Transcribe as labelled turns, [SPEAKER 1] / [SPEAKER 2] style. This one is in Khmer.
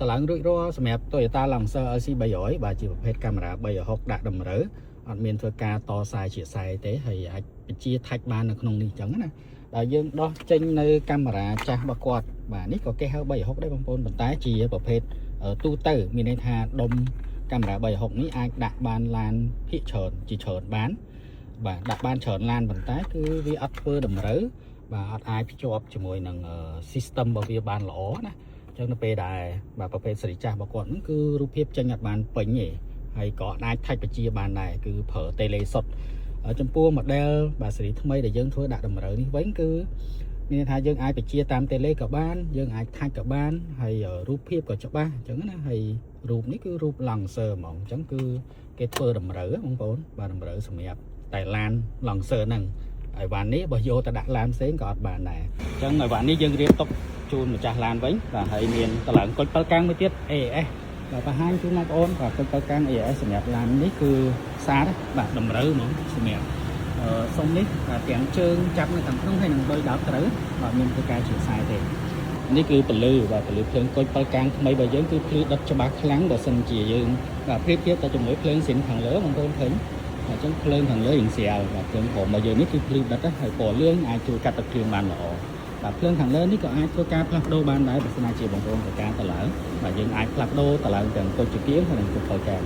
[SPEAKER 1] តឡើងរួចរាល់សម្រាប់ Toyota Lancer LC 300បាទជាប្រភេទកាមេរ៉ា360ដាក់តម្រូវអត់មានធ្វើការតខ្សែជាខ្សែទេហើយអាចបញ្ជាថាច់បាននៅក្នុងនេះអញ្ចឹងណាដល់យើងដោះចេញនៅកាមេរ៉ាចាស់របស់គាត់បាទនេះក៏គេហៅ360ដែរបងប្អូនប៉ុន្តែជាប្រភេទទូទៅមានន័យថាដុំកាមេរ៉ា360នេះអាចដាក់បានឡានភាគច្រើនជាច្រើនបានបាទដាក់បានច្រើនឡានប៉ុន្តែគឺវាអត់ធ្វើតម្រូវបាទអត់អាចភ្ជាប់ជាមួយនឹង system របស់វាបានល្អណាចឹងនៅពេលដែលបាទប្រភេទសេរីចាស់របស់គាត់ហ្នឹងគឺរូបភាពចេញអត់បានពេញទេហើយក៏អាចថាច់បញ្ជាបានដែរគឺប្រើ tele សុទ្ធចំពោះ model បាទសេរីថ្មីដែលយើងធ្វើដាក់តម្រូវនេះវិញគឺមានថាយើងអាចបញ្ជាតាម tele ក៏បានយើងអាចថាច់ក៏បានហើយរូបភាពក៏ច្បាស់អញ្ចឹងណាហើយរូបនេះគឺរូប Lancer ហ្មងអញ្ចឹងគឺគេធ្វើតម្រូវបងប្អូនបាទតម្រូវសម្រាប់តែឡាន Lancer ហ្នឹងហើយវ៉ាន់នេះបើយកទៅដាក់ឡានផ្សេងក៏អត់បានដែរអញ្ចឹងហើយវ៉ាន់នេះយើងរៀបទុកជូនម្ចាស់ឡានវិញបាទហើយមានតឡើងគុជ7កាំងមួយទៀត AS បាទបង្ហាញជូនបងប្អូនបាទគុជ7កាំង AS សម្រាប់ឡាននេះគឺសាទបាទតម្រូវហ្មងសម្រាប់សុំនេះបាទទាំងជើងចាប់នៅខាងក្នុងហើយនឹងដោយដោតត្រូវបាទមានធ្វើការជាខ្សែទេនេះគឺពលឺបាទពលឺភ្លើងគុជ7កាំងថ្មីរបស់យើងគឺភ្លឺដុតច្បាស់ខ្លាំងបើសិនជាយើងបាទប្រៀបធៀបទៅជាមួយភ្លើងស៊ីនខាងលើបងប្អូនឃើញអញ្ចឹងភ្លើងខាងលើរៀងស្រាលបាទភ្លើងព្រមរបស់យើងនេះគឺភ្លឺដុតហើយពណ៌លឿងអាចជួយកាត់ទឹកភ្លើងបានល្អបាទភ្លើងខាងលើនេះក៏អាចធ្វើការផ្លាស់ប្ដូរបានដែរបើសិនជាបងប្អូនត្រូវការតឡើងបាទយើងអាចផ្លាស់ប្ដូរតឡើងទាំងគុជជាគៀងហើយនិងគុជ7កាំង